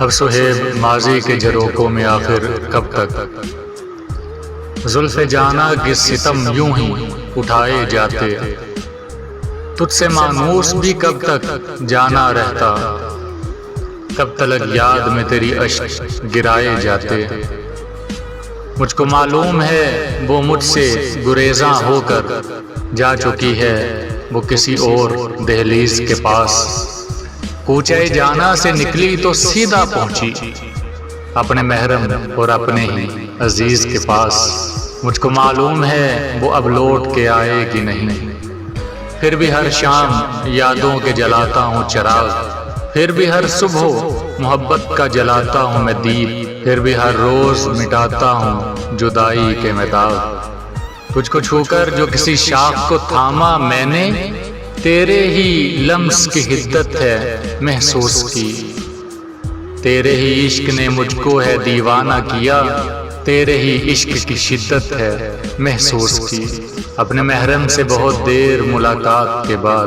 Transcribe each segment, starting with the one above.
اب سہیب ماضی کے جروکوں میں آخر کب تک زلف جانا کے ستم یوں ہی اٹھائے جاتے، تجھ سے مانوس بھی کب تک جانا رہتا، کب تلک یاد میں تیری اشک گرائے جاتے۔ مجھ کو معلوم ہے وہ مجھ سے گریزاں ہو کر جا چکی ہے وہ کسی اور دہلیز کے پاس، کوچے جانا سے نکلی تو سیدھا پہنچی اپنے محرم اور اپنے ہی عزیز کے پاس۔ مجھ کو معلوم ہے وہ اب لوٹ کے آئے گی نہیں، پھر بھی ہر شام یادوں کے جلاتا ہوں چراغ، پھر بھی ہر صبح محبت کا جلاتا ہوں میں دیپ، پھر بھی ہر روز مٹاتا ہوں جدائی کے میں داغ۔ تجھ کو چھو کر جو کسی شاخ کو تھاما میں نے، تیرے ہی لمس کی حدت ہے محسوس کی، تیرے ہی عشق نے مجھ کو ہے دیوانہ کیا، تیرے ہی عشق کی شدت ہے محسوس کی۔ اپنے محرم سے بہت دیر ملاقات کے بعد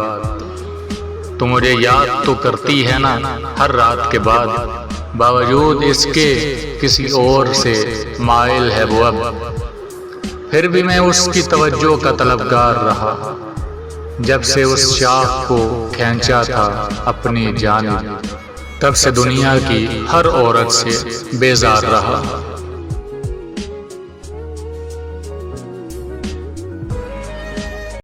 تو مجھے یاد تو کرتی ہے نا ہر رات کے بعد، باوجود اس کے کسی اور سے مائل ہے وہ اب، پھر بھی میں اس کی توجہ کا طلبگار رہا، جب سے اس شاخ کو کھینچا تھا اپنی جانب، تب سے دنیا کی ہر عورت سے بیزار رہا۔